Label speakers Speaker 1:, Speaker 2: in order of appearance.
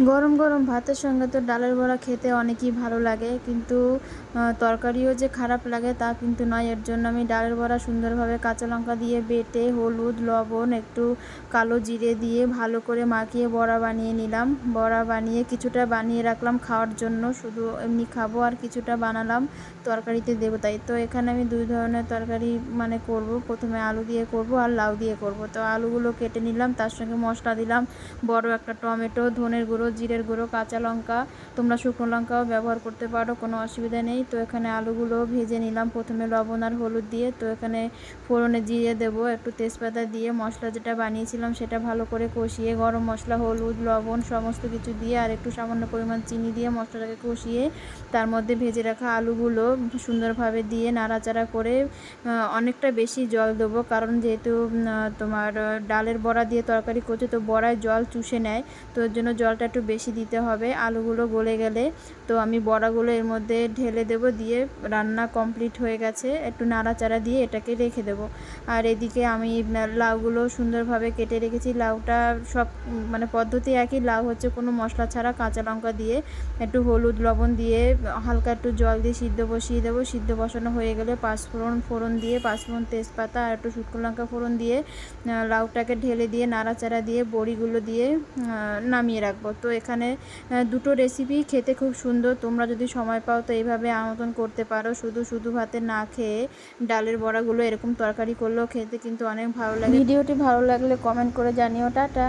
Speaker 1: গরম গরম ভাতের সঙ্গে তো ডালের বড়া খেতে অনেকই ভালো লাগে, কিন্তু তরকারিও যে খারাপ লাগে তা কিন্তু নয়। এর জন্য আমি ডালের বড়া সুন্দরভাবে কাঁচা লঙ্কা দিয়ে বেটে হলুদ লবণ একটু কালো জিরে দিয়ে ভালো করে মাখিয়ে বড়া বানিয়ে নিলাম। বড়া বানিয়ে কিছুটা বানিয়ে রাখলাম খাওয়ার জন্য, শুধু এমনি খাবো, আর কিছুটা বানালাম তরকারিতে দেবো। তাই তো এখানে আমি দুই ধরনের তরকারি করব। প্রথমে আলু দিয়ে করব আর লাউ দিয়ে করব। তো আলুগুলো কেটে নিলাম, তার সঙ্গে মশলা দিলাম, বড় একটা টমেটো, ধনের গুঁড়ো, জিরের গুঁড়ো, কাঁচা লঙ্কা, তোমরা শুকনো লঙ্কাও ব্যবহার করতে পারো, কোনো অসুবিধা নেই। তো এখানে আলুগুলো ভেজে নিলাম প্রথমে লবণ আর হলুদ দিয়ে। তো এখানে ফোড়নে জিরে দেবো, একটু তেজপাতা দিয়ে মশলা যেটা বানিয়েছিলাম সেটা ভালো করে কষিয়ে গরম মশলা, হলুদ, লবণ সমস্ত কিছু দিয়ে আর একটু সামান্য পরিমাণ চিনি দিয়ে মশলাটাকে কষিয়ে তার মধ্যে ভেজে রাখা আলুগুলো সুন্দরভাবে দিয়ে নাড়াচাড়া করে অনেকটা বেশি জল দেবো, কারণ যেহেতু তোমার ডালের বড়া দিয়ে তরকারি করছে তো বড়ায় জল চুষে নেয়, তো এর জন্য জলটা একটু বেশি দিতে হবে। আলুগুলো গলে গেলে তো আমি বড়াগুলো এর মধ্যে ঢেলে দেব, দিয়ে রান্না কমপ্লিট হয়ে গেছে, একটু নাড়াচাড়া দিয়ে এটাকে রেখে দেব। আর এদিকে আমি লাউগুলো সুন্দরভাবে কেটে রেখেছি। লাউটা সব পদ্ধতি একই, লাউ হচ্ছে কোনো মশলা ছাড়া কাঁচা লঙ্কা দিয়ে একটু হলুদ লবণ দিয়ে হালকা একটু জল দিয়ে সিদ্ধ বসিয়ে দেবো। সিদ্ধ বসানো হয়ে গেলে ফোড়ন দিয়ে পাঁচফোড়ন, তেজপাতা আর একটু শুকনো লঙ্কা ফোড়ন দিয়ে লাউটাকে ঢেলে দিয়ে নাড়াচাড়া দিয়ে বড়িগুলো দিয়ে নামিয়ে রাখবো। তো এখানে দুটো রেসিপি খেতে খুব সুন্দর, তোমরা যদি সময় পাও তো এইভাবে আমন্ত্রণ করতে পারো। শুধু শুধু ভাতে না খেয়ে ডালের বড়াগুলো এরকম তরকারি করলেও খেতে কিন্তু অনেক ভালো লাগে। ভিডিওটি ভালো লাগলে কমেন্ট করে জানিও। টাটা।